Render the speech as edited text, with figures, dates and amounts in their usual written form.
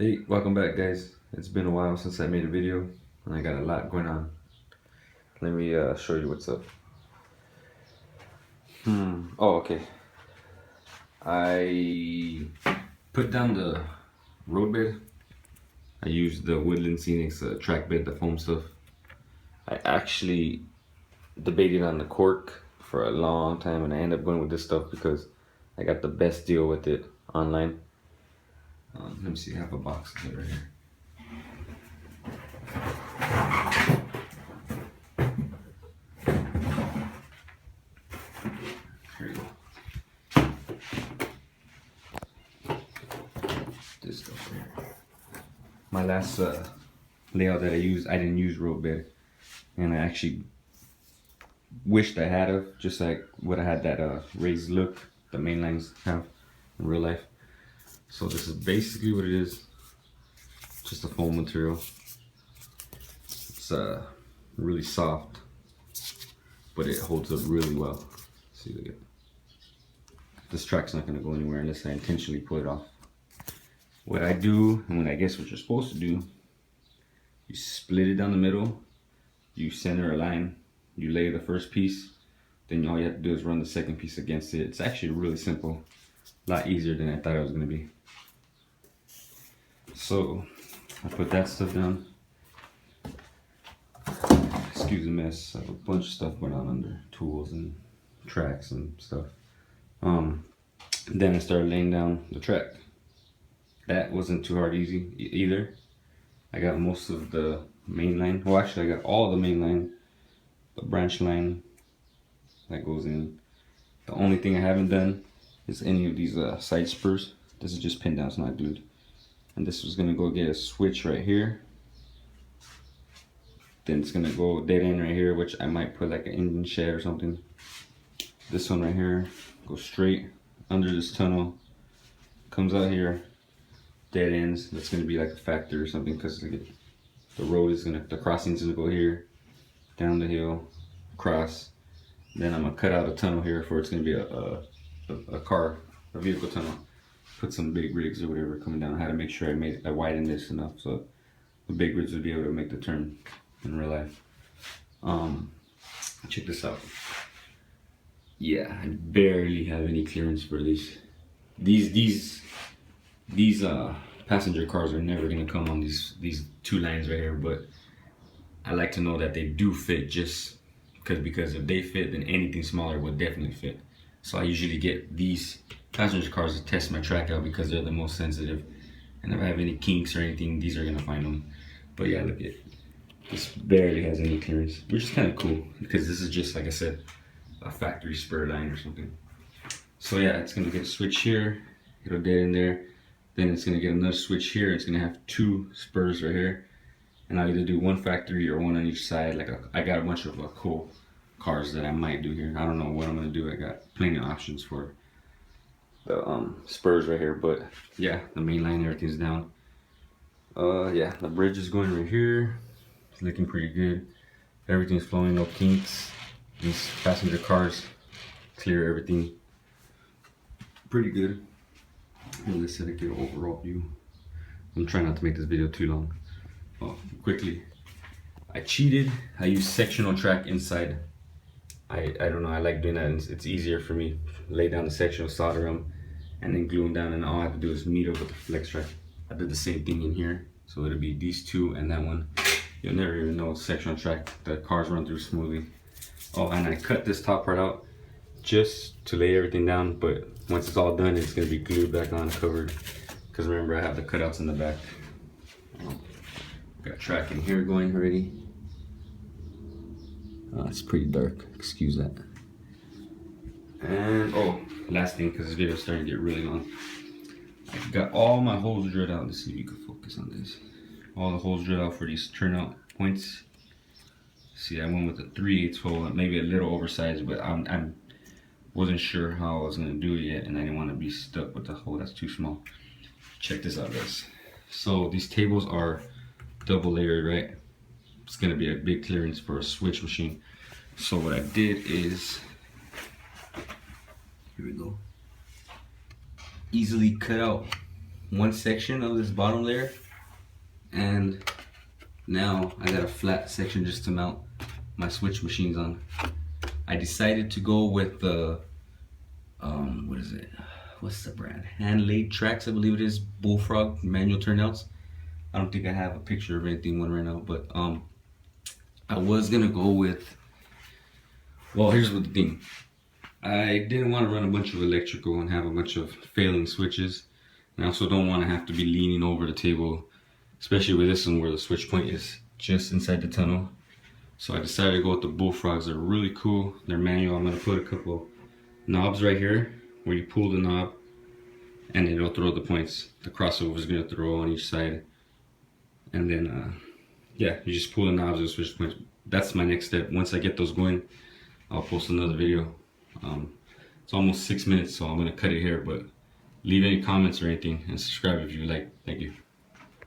Hey, welcome back guys. It's been a while since I made a video and I got a lot going on. Let me show you what's up. Oh, okay. I put down the Roadbed. I used the Woodland Scenics track bed, the foam stuff. I actually debated on the cork for a long time and I ended up going with this stuff because I got the best deal with it online. Let me see, I have a box of it right here. Here you go. This stuff right here. My last layout that I used, I didn't use Roadbed, and I actually wished I had of, just like would have had that raised look the main lines have in real life. So this is basically what it is, just a foam material. It's really soft, but it holds up really well. See, look at this track's not gonna go anywhere unless I intentionally pull it off. What I do, and I guess what you're supposed to do, you split it down the middle, you center a line, you lay the first piece, then all you have to do is run the second piece against it. It's actually really simple, a lot easier than I thought it was gonna be. So I put that stuff down. Excuse the mess. I have a bunch of stuff going on under tools and tracks and stuff. Then I started laying down the track. That wasn't too hard easy either. I got most of the main line. Well, actually I got all the main line, the branch line that goes in. The only thing I haven't done is any of these side spurs. This is just pinned down, it's not glued. And this was gonna go get a switch right here. Then it's gonna go dead end right here, which I might put like an engine shed or something. This one right here goes straight under this tunnel, comes out here, dead ends. That's gonna be like a factor or something, because the road is gonna, the crossing's gonna go here, down the hill, across. Then I'm gonna cut out a tunnel here for it's gonna be a vehicle tunnel. Put some big rigs or whatever coming down. I had to make sure I widened this enough so the big rigs would be able to make the turn in real life. Check this out. Yeah, I barely have any clearance for these. These passenger cars are never gonna come on these two lines right here, but I like to know that they do fit, just because if they fit, then anything smaller would definitely fit. So I usually get these passenger cars to test my track out because they're the most sensitive, and if I have any kinks or anything, these are gonna find them. But yeah, look at this, barely has any clearance, which is kind of cool because this is just, like I said, a factory spur line or something. So yeah, it's gonna get a switch here, it'll dead in there, then it's gonna get another switch here. It's gonna have two spurs right here, and I'll either do one factory or one on each side. Like I got a bunch of cool cars that I might do here. I don't know what I'm gonna do. I got plenty of options for the spurs right here, but yeah, the main line, everything's down. Yeah, the bridge is going right here. It's looking pretty good. Everything's flowing, no kinks. These passenger cars clear everything pretty good. And let's get an overall view. I'm trying not to make this video too long. Oh, quickly, I cheated. I used sectional track inside. I don't know, I like doing that, and it's easier for me. Lay down the sectional, solder them, and then glue them down, and all I have to do is meet up with the flex track. I did the same thing in here, so it'll be these two and that one. You'll never even know sectional track, the cars run through smoothly. Oh, and I cut this top part out just to lay everything down, but once it's all done, it's gonna be glued back on, covered, because remember I have the cutouts in the back. Got track in here going already. It's pretty dark, excuse that. And oh, last thing, because this video is starting to get really long. I got all my holes drilled out. Let's see if you can focus on this. All the holes drilled out for these turnout points. See, I went with a 3/8 hole, maybe a little oversized, but I wasn't sure how I was gonna do it yet, and I didn't want to be stuck with the hole that's too small. Check this out, guys. So these tables are double layered, right? It's gonna be a big clearance for a switch machine. So what I did is, here we go, easily cut out one section of this bottom layer, and now I got a flat section just to mount my switch machines on. I decided to go with the what is it? What's the brand? Hand laid tracks, I believe it is. Bullfrog manual turnouts. I don't think I have a picture of anything one right now, but I was gonna go with. Well, here's what the thing. I didn't want to run a bunch of electrical and have a bunch of failing switches. And I also don't want to have to be leaning over the table, especially with this one where the switch point is just inside the tunnel. So I decided to go with the Bullfrogs. They're really cool. They're manual. I'm going to put a couple knobs right here where you pull the knob and it'll throw the points. The crossover is going to throw on each side. And then, yeah, you just pull the knobs and switch points. That's my next step. Once I get those going, I'll post another video. It's almost 6 minutes, so I'm going to cut it here. But leave any comments or anything and subscribe if you like. Thank you.